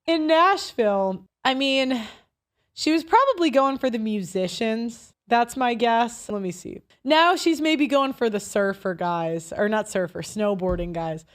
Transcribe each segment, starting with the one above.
In Nashville, I mean, she was probably going for the musicians. That's my guess. Let me see. Now she's maybe going for the surfer guys, or not surfer, snowboarding guys.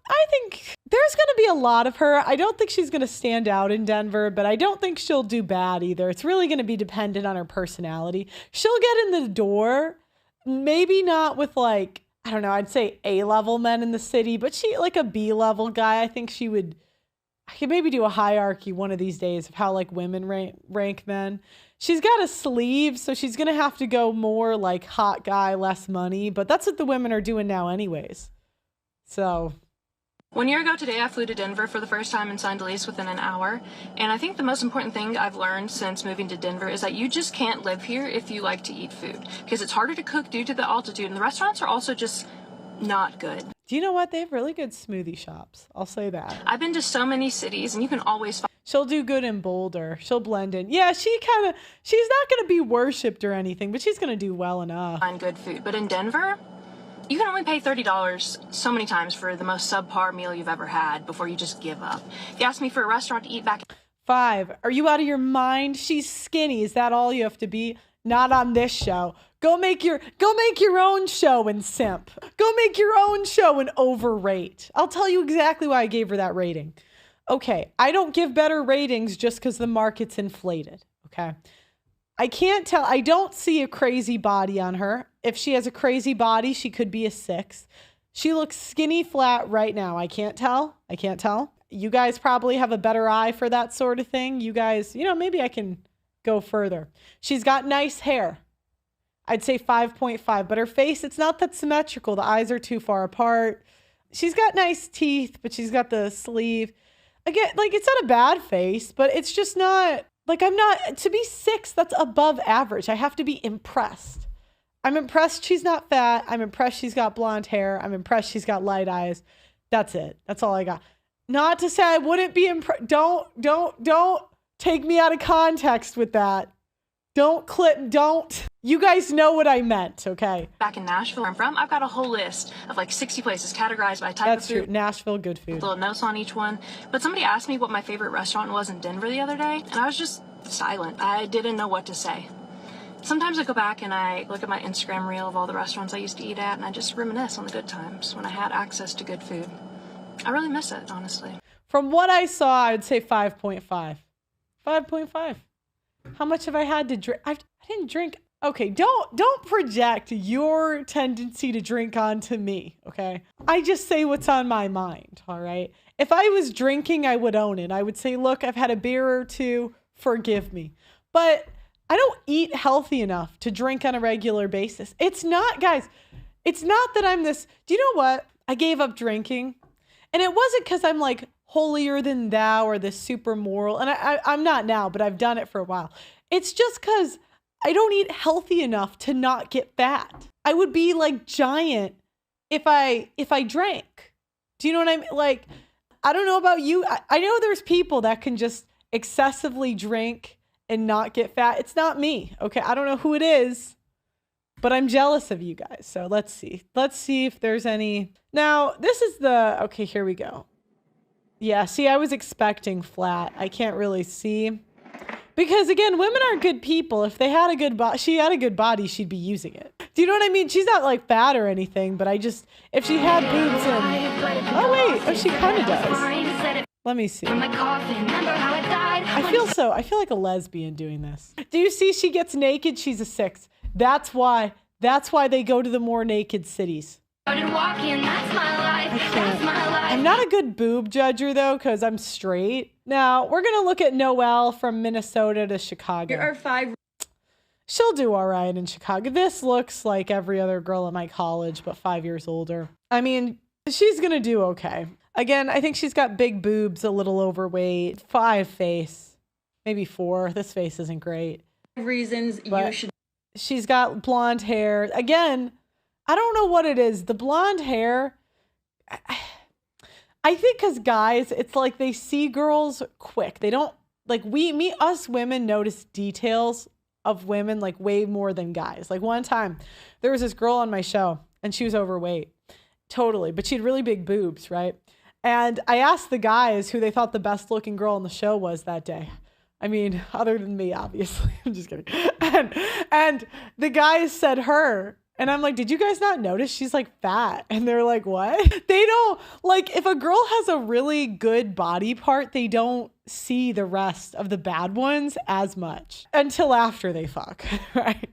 I think there's going to be a lot of her. I don't think she's going to stand out in Denver, but I don't think she'll do bad either. It's really going to be dependent on her personality. She'll get in the door, maybe not with like, I don't know, I'd say A-level men in the city, but she like a B-level guy. I think I could maybe do a hierarchy one of these days of how like women rank men. She's got a sleeve, so she's going to have to go more like hot guy, less money, but that's what the women are doing now anyways. So 1 year ago today, I flew to Denver for the first time and signed a lease within an hour. And I think the most important thing I've learned since moving to Denver is that you just can't live here if you like to eat food, because it's harder to cook due to the altitude, and the restaurants are also just not good. Do you know what? They have really good smoothie shops. I'll say that. I've been to so many cities, and you can always find... She'll do good in Boulder. She'll blend in. Yeah, she's not going to be worshipped or anything, but she's going to do well enough. Find good food. But in Denver, you can only pay $30 so many times for the most subpar meal you've ever had before you just give up. If you ask me for a restaurant to eat back... 5. Are you out of your mind? She's skinny. Is that all you have to be? Not on this show. Go make your own show and simp. Go make your own show and overrate. I'll tell you exactly why I gave her that rating. Okay, I don't give better ratings just because the market's inflated, okay? I can't tell. I don't see a crazy body on her. If she has a crazy body, she could be a 6. She looks skinny flat right now. I can't tell. You guys probably have a better eye for that sort of thing. You guys, maybe I can go further. She's got nice hair. I'd say 5.5, but her face, it's not that symmetrical. The eyes are too far apart. She's got nice teeth, but she's got the sleeve. Again, like, it's not a bad face, but it's just not, like, to be 6, that's above average. I have to be impressed. I'm impressed she's not fat. I'm impressed she's got blonde hair. I'm impressed she's got light eyes. That's it. That's all I got. Not to say I wouldn't be impressed. Don't take me out of context with that. Don't. You guys know what I meant, okay? Back in Nashville, where I'm from, I've got a whole list of like 60 places categorized by type of food. That's true. Nashville, good food. Little notes on each one. But somebody asked me what my favorite restaurant was in Denver the other day, and I was just silent. I didn't know what to say. Sometimes I go back and I look at my Instagram reel of all the restaurants I used to eat at, and I just reminisce on the good times when I had access to good food. I really miss it, honestly. From what I saw, I'd say 5.5. 5.5. How much have I had to drink? I didn't drink. Okay, don't project your tendency to drink onto me, okay? I just say what's on my mind, all right? If I was drinking, I would own it. I would say, look, I've had a beer or two, forgive me. But I don't eat healthy enough to drink on a regular basis. It's not, guys, it's not that I'm this, do you know what? I gave up drinking, and it wasn't because I'm like holier than thou or this super moral, and I'm not now, but I've done it for a while. It's just because I don't eat healthy enough to not get fat. I would be like giant if I drank. Do you know what I mean? Like, I don't know about you. I know there's people that can just excessively drink and not get fat. It's not me. Okay. I don't know who it is, but I'm jealous of you guys. So let's see. Let's see if there's any. Now, this is okay, here we go. Yeah. See, I was expecting flat. I can't really see. Because again, women are good people. If they had a good body, she had a good body, she'd be using it. Do you know what I mean? She's not like fat or anything, but if she had boobs oh, she kind of does. Let me see. I feel like a lesbian doing this. Do you see she gets naked? She's a 6. That's why they go to the more naked cities. I'm not a good boob judger though, because I'm straight. Now we're gonna look at Noelle from Minnesota to Chicago. Here are 5. She'll do all right in Chicago. This looks like every other girl at my college, but 5 years older. I mean, she's gonna do okay. Again, I think she's got big boobs, a little overweight, 5 face, maybe 4. This face isn't great. Reasons you should. She's got blonde hair. Again, I don't know what it is. The blonde hair, I think because guys, it's like they see girls quick. They don't, like us women notice details of women like way more than guys. Like one time there was this girl on my show and she was overweight, totally, but she had really big boobs, right? And I asked the guys who they thought the best looking girl on the show was that day. I mean, other than me, obviously. I'm just kidding. And the guys said her. And I'm like, did you guys not notice she's like fat? And they're like, what? They don't, like, if a girl has a really good body part, they don't see the rest of the bad ones as much until after they fuck, right?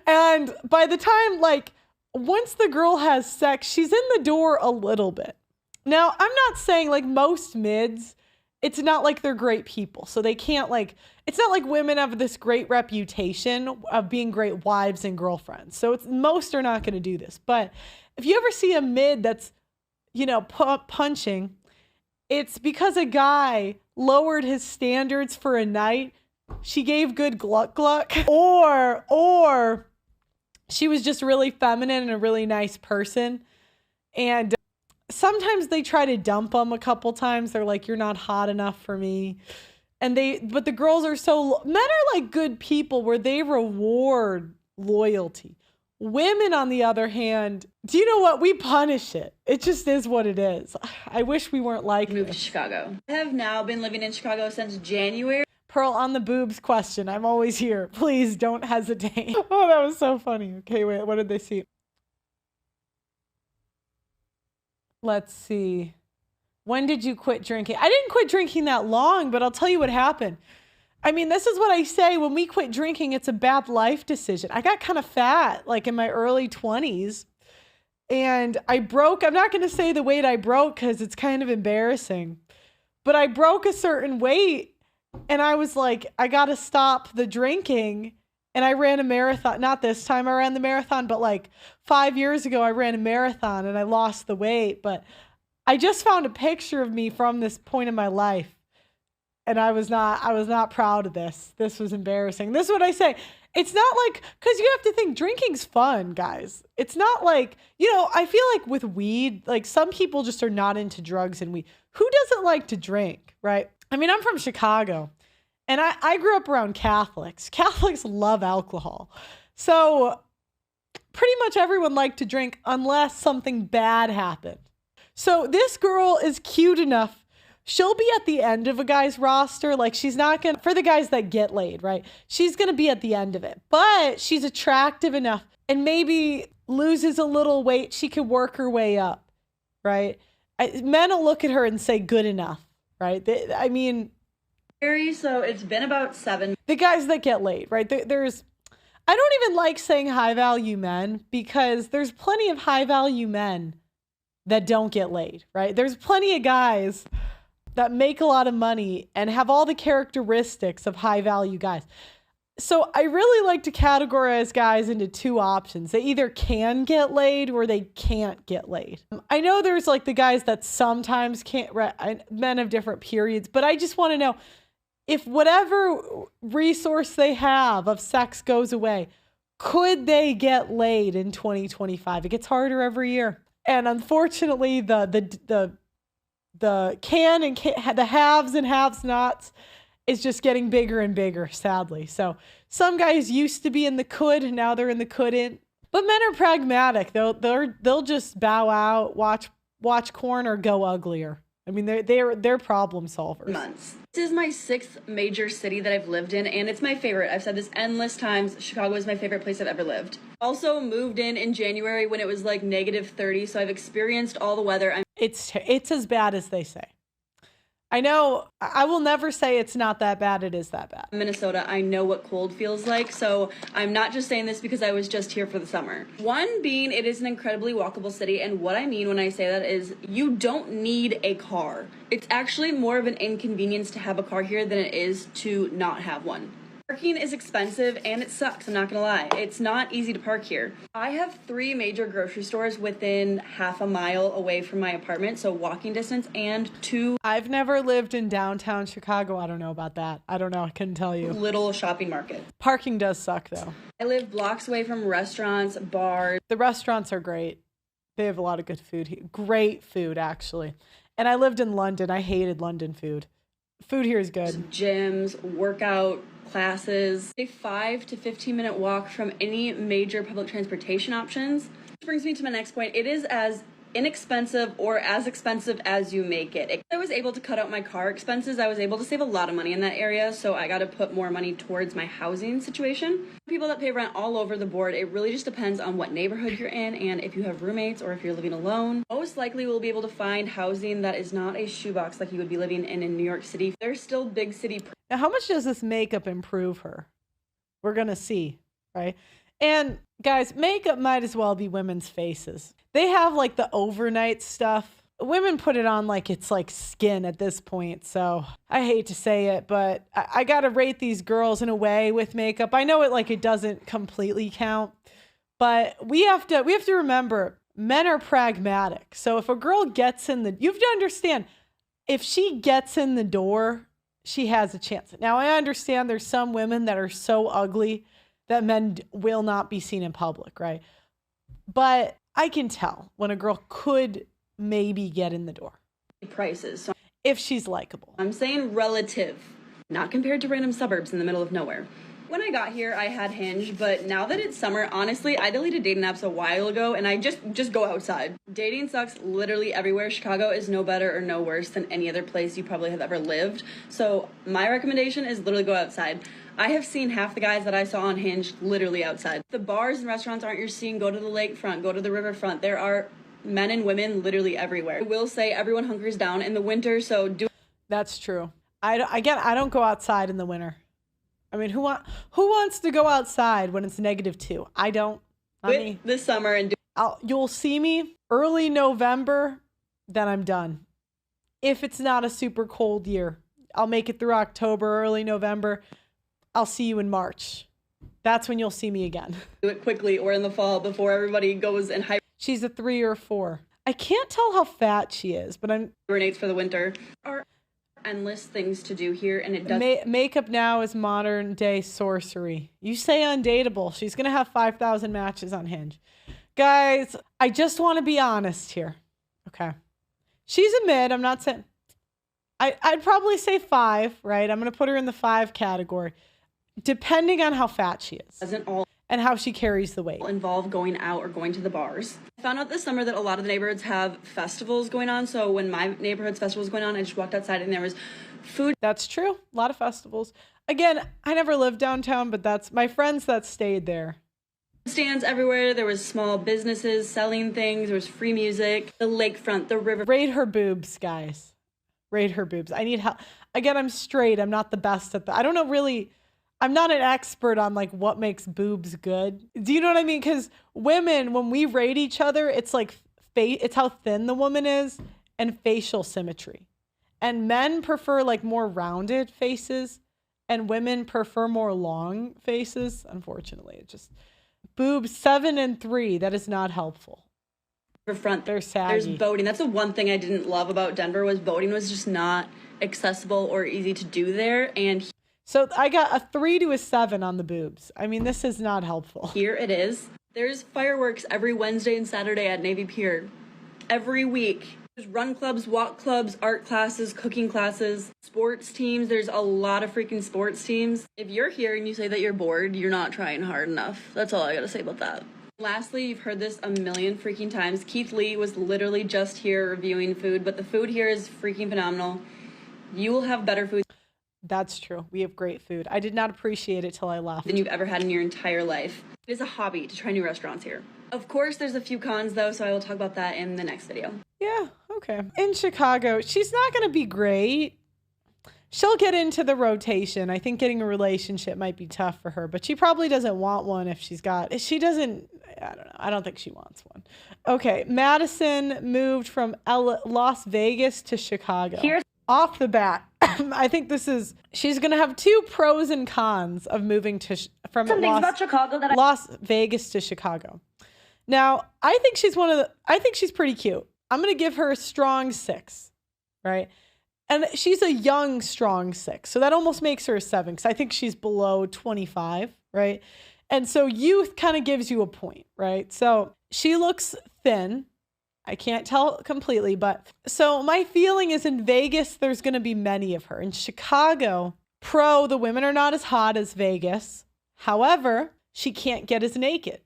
And by the time, like, once the girl has sex, she's in the door a little bit. Now, I'm not saying, like, most mids, it's not like they're great people. So they can't, like, it's not like women have this great reputation of being great wives and girlfriends. So most are not going to do this. But if you ever see a mid that's, you know, punching, it's because a guy lowered his standards for a night. She gave good gluck gluck, or she was just really feminine and a really nice person. And sometimes they try to dump them a couple times. They're like, you're not hot enough for me. But the girls are men are like good people where they reward loyalty. Women, on the other hand, do you know what? We punish it. It just is what it is. I wish we weren't like Moved to Chicago. I have now been living in Chicago since January. Pearl, on the boobs question, I'm always here. Please don't hesitate. Oh, that was so funny. Okay, wait, what did they see? Let's see. When did you quit drinking? I didn't quit drinking that long, but I'll tell you what happened. I mean, this is what I say. When we quit drinking, it's a bad life decision. I got kind of fat, like in my early 20s. And I broke, I'm not going to say the weight I broke because it's kind of embarrassing. But I broke a certain weight. And I was like, I got to stop the drinking. And I ran a marathon. Not this time I ran the marathon, but like 5 years ago, I ran a marathon and I lost the weight. But I just found a picture of me from this point in my life. And I was not proud of this. This was embarrassing. This is what I say. It's not like, because you have to think drinking's fun, guys. It's not like, you know, I feel like with weed, like some people just are not into drugs and weed. Who doesn't like to drink, right? I mean, I'm from Chicago and I grew up around Catholics. Catholics love alcohol. So pretty much everyone liked to drink unless something bad happened. So this girl is cute enough. She'll be at the end of a guy's roster. Like she's not going to, for the guys that get laid, right? She's going to be at the end of it, but she's attractive enough and maybe loses a little weight. She could work her way up, right? Men will look at her and say good enough, right? I mean, So it's been about 7. The guys that get laid, right? I don't even like saying high value men because there's plenty of high value men that don't get laid, right? There's plenty of guys that make a lot of money and have all the characteristics of high value guys. So I really like to categorize guys into two options. They either can get laid or they can't get laid. I know there's like the guys that sometimes can't, men of different periods, but I just want to know if whatever resource they have of sex goes away, could they get laid in 2025? It gets harder every year. And unfortunately, the haves and have-nots is just getting bigger and bigger, sadly. So some guys used to be in the could, now they're in the couldn't. But men are pragmatic. They'll just bow out, watch corn, or go uglier. I mean, they're problem solvers. Months. This is my 6th major city that I've lived in, and it's my favorite. I've said this endless times. Chicago is my favorite place I've ever lived. Also moved in January when it was like -30, so I've experienced all the weather. It's as bad as they say. I know, I will never say it's not that bad. It is that bad. Minnesota, I know what cold feels like, so I'm not just saying this because I was just here for the summer. One being, it is an incredibly walkable city, and what I mean when I say that is you don't need a car. It's actually more of an inconvenience to have a car here than it is to not have one. Parking is expensive and it sucks, I'm not gonna lie. It's not easy to park here. I have 3 major grocery stores within half a mile away from my apartment, so walking distance, and 2 I've never lived in downtown Chicago. I don't know about that. I don't know. I couldn't tell you. little shopping markets. Parking does suck though. I live blocks away from restaurants, bars. The restaurants are great. They have a lot of good food here. Great food, actually. And I lived in London. I hated London food. Food here is good. Gyms, workout classes, a 5 to 15 minute walk from any major public transportation options. Which brings me to my next point. It is as inexpensive or as expensive as you make it. I was able to cut out my car expenses. I was able to save a lot of money in that area, so I got to put more money towards my housing situation. People that pay rent all over the board, it really just depends on what neighborhood you're in and if you have roommates or if you're living alone. Most likely we'll be able to find housing that is not a shoebox like you would be living in New York City. There's still big city. Now, how much does this makeup improve her? We're going to see, right? And guys, makeup might as well be women's faces. They have like the overnight stuff. Women put it on like it's like skin at this point. So I hate to say it, but I got to rate these girls in a way with makeup. I know it doesn't completely count, but we have to remember men are pragmatic. So if a girl gets you have to understand, if she gets in the door, she has a chance. Now I understand there's some women that are so ugly that men will not be seen in public, right? But I can tell when a girl could maybe get in the door. Prices. So if she's likable. I'm saying relative, not compared to random suburbs in the middle of nowhere. When I got here, I had Hinge, but now that it's summer, honestly, I deleted dating apps a while ago and I just go outside. Dating sucks literally everywhere. Chicago is no better or no worse than any other place you probably have ever lived. So my recommendation is literally go outside. I have seen half the guys that I saw on Hinge literally outside. The bars and restaurants aren't your scene. Go to the lakefront, go to the riverfront. There are men and women literally everywhere. I will say everyone hunkers down in the winter, so That's true. I don't go outside in the winter. I mean, who wants to go outside when it's -2? I don't. This summer and you'll see me early November, then I'm done. If it's not a super cold year, I'll make it through October, early November. I'll see you in March. That's when you'll see me again. Do it quickly or in the fall before everybody goes and She's a 3 or 4. I can't tell how fat she is, but hibernates for the winter. Are endless things to do here, and it does. Makeup now is modern day sorcery. You say undateable. She's gonna have 5,000 matches on Hinge. Guys, I just want to be honest here. Okay. She's a mid. I'm not saying. I'd probably say 5, right? I'm gonna put her in the 5 category, depending on how fat she is. Doesn't all and how she carries the weight. Involve going out or going to the bars. I found out this summer that a lot of the neighborhoods have festivals going on. So when my neighborhood's festival was going on, I just walked outside and there was food. That's true. A lot of festivals. Again, I never lived downtown, but that's my friends that stayed there. Stands everywhere. There was small businesses selling things. There was free music. The lakefront, the river. Rate her boobs, guys. Rate her boobs. I need help. Again, I'm straight. I'm not the best at I don't know really. I'm not an expert on like what makes boobs good. Do you know what I mean? Because women, when we rate each other, it's like it's how thin the woman is and facial symmetry. And men prefer like more rounded faces and women prefer more long faces. Unfortunately, it just boobs 7 and 3. That is not helpful. Front, they're saggy. There's boating. That's the one thing I didn't love about Denver was boating was just not accessible or easy to do there. And so I got a 3 to a 7 on the boobs. I mean, this is not helpful. Here it is. There's fireworks every Wednesday and Saturday at Navy Pier. Every week. There's run clubs, walk clubs, art classes, cooking classes, sports teams. There's a lot of freaking sports teams. If you're here and you say that you're bored, you're not trying hard enough. That's all I gotta say about that. Lastly, you've heard this a million freaking times. Keith Lee was literally just here reviewing food, but the food here is freaking phenomenal. You will have better food. That's true. We have great food. I did not appreciate it till I left. Than you've ever had in your entire life. It is a hobby to try new restaurants here. Of course, there's a few cons though, so I will talk about that in the next video. Yeah, okay. In Chicago, she's not going to be great. She'll get into the rotation. I think getting a relationship might be tough for her, but she probably doesn't want one if she doesn't, I don't know. I don't think she wants one. Okay, Madison moved from Las Vegas to Chicago. Here's off the bat. I think she's going to have 2 pros and cons of moving from Las Vegas to Chicago. Now, I think she's pretty cute. I'm going to give her a strong 6, right? And she's a young, strong 6. So that almost makes her a 7 because I think she's below 25, right? And so youth kind of gives you a point, right? So she looks thin. I can't tell completely, but so my feeling is in Vegas, there's going to be many of her. In Chicago, the women are not as hot as Vegas. However, she can't get as naked.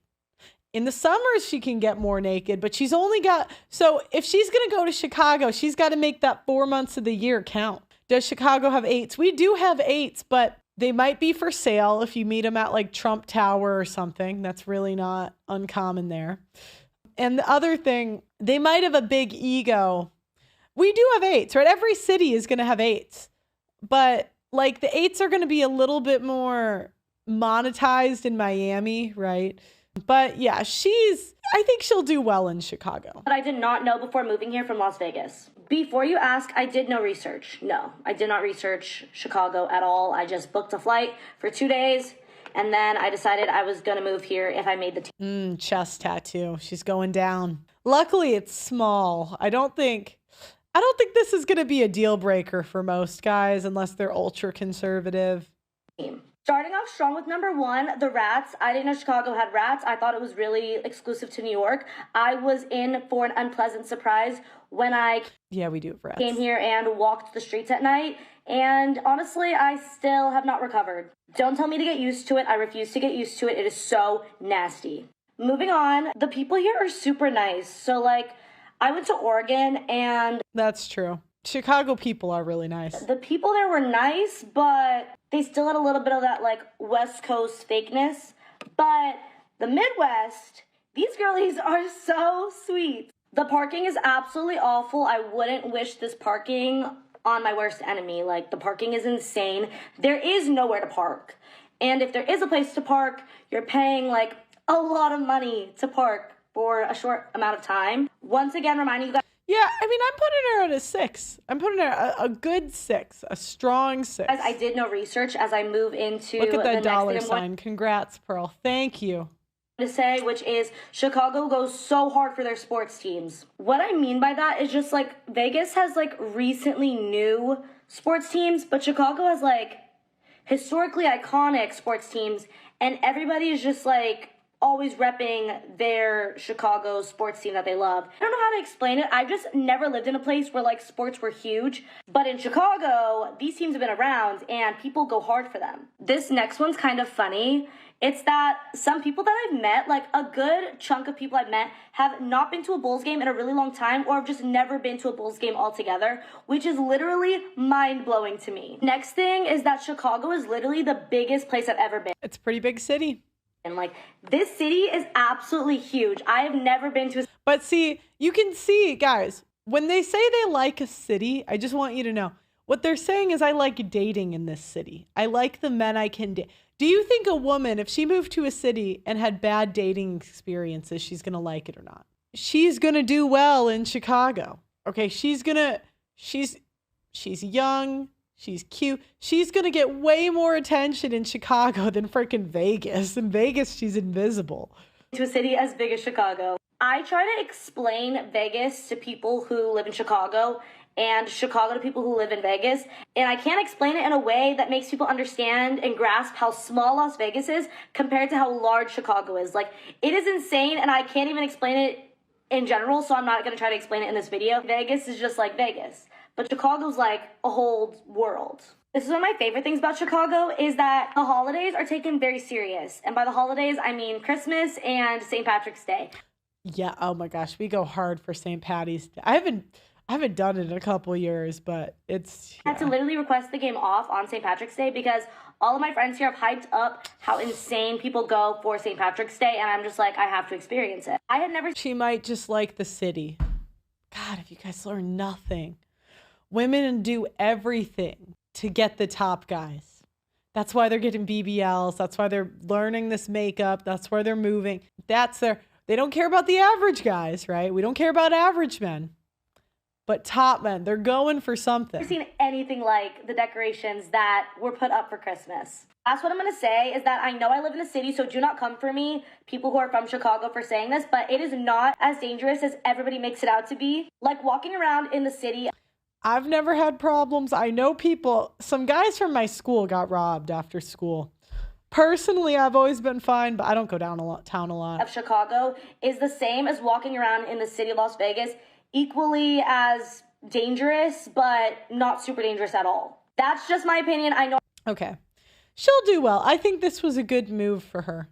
In the summers, she can get more naked, but she's only got, so if she's going to go to Chicago, she's got to make that 4 months of the year count. Does Chicago have 8s? We do have 8s, but they might be for sale if you meet them at like Trump Tower or something. That's really not uncommon there. And the other thing, they might have a big ego. We do have 8s, right? Every city is going to have 8s, but like the 8s are going to be a little bit more monetized in Miami, right? But yeah, I think she'll do well in Chicago. But I did not know before moving here from Las Vegas. Before you ask, I did no research. No, I did not research Chicago at all. I just booked a flight for 2 days, and then I decided I was going to move here if I made the team. Chest tattoo. She's going down. Luckily, it's small. I don't think this is going to be a deal breaker for most guys unless they're ultra conservative. Starting off strong with number 1, the rats. I didn't know Chicago had rats. I thought it was really exclusive to New York. I was in for an unpleasant surprise when I we do have rats. Came here and walked the streets at night. And honestly, I still have not recovered. Don't tell me to get used to it. I refuse to get used to it. It is so nasty. Moving on, the people here are super nice. So like, I went to Oregon and... That's true. Chicago people are really nice. The people there were nice, but they still had a little bit of that like West Coast fakeness. But the Midwest, these girlies are so sweet. The parking is absolutely awful. I wouldn't wish this parking on my worst enemy. Like, the parking is insane. There is nowhere to park. And if there is a place to park, you're paying like a lot of money to park for a short amount of time. Once again, reminding you guys. Yeah, I mean, I'm putting her at a 6. I'm putting her a good 6, a strong 6. Guys, I did no research as I move into Look at that the dollar next sign. Congrats, Pearl. Thank you. To say, which is Chicago goes so hard for their sports teams. What I mean by that is just like Vegas has like recently new sports teams, but Chicago has like historically iconic sports teams, and everybody is just like always repping their Chicago sports team that they love. I don't know how to explain it. I've just never lived in a place where like sports were huge, but in Chicago, these teams have been around and people go hard for them. This next one's kind of funny. It's that some people that I've met, like a good chunk of people I've met, have not been to a Bulls game in a really long time or have just never been to a Bulls game altogether, which is literally mind-blowing to me. Next thing is that Chicago is literally the biggest place I've ever been. It's a pretty big city. And like, this city is absolutely huge. I have never been to a... But see, you can see, guys, when they say they like a city, I just want you to know, what they're saying is I like dating in this city. I like the men I can date. Do you think a woman, if she moved to a city and had bad dating experiences, she's going to like it or not? She's going to do well in Chicago. Okay, she's young, she's cute. She's going to get way more attention in Chicago than freaking Vegas. In Vegas, she's invisible. To a city as big as Chicago. I try to explain Vegas to people who live in Chicago and Chicago to people who live in Vegas. And I can't explain it in a way that makes people understand and grasp how small Las Vegas is compared to how large Chicago is. Like, it is insane, and I can't even explain it in general, so I'm not going to try to explain it in this video. Vegas is just like Vegas, but Chicago's like a whole world. This is one of my favorite things about Chicago is that the holidays are taken very serious. And by the holidays, I mean Christmas and St. Patrick's Day. Yeah, oh my gosh, we go hard for St. Patty's Day. I haven't done it in a couple years, but it's... Yeah. I had to literally request the game off on St. Patrick's Day because all of my friends here have hyped up how insane people go for St. Patrick's Day, and I'm just like, I have to experience it. I had never... She might just like the city. God, if you guys learn nothing. Women do everything to get the top guys. That's why they're getting BBLs. That's why they're learning this makeup. That's why they're moving. They don't care about the average guys, right? We don't care about average men. But top men, they're going for something. I've never seen anything like the decorations that were put up for Christmas. That's what I'm going to say is that I know I live in a city, so do not come for me, people who are from Chicago, for saying this, but it is not as dangerous as everybody makes it out to be. Like walking around in the city. I've never had problems. I know people, some guys from my school got robbed after school. Personally, I've always been fine, but I don't go town a lot. Of Chicago is the same as walking around in the city of Las Vegas. Equally as dangerous, but not super dangerous at all. That's just my opinion. I know. Okay. She'll do well. I think this was a good move for her.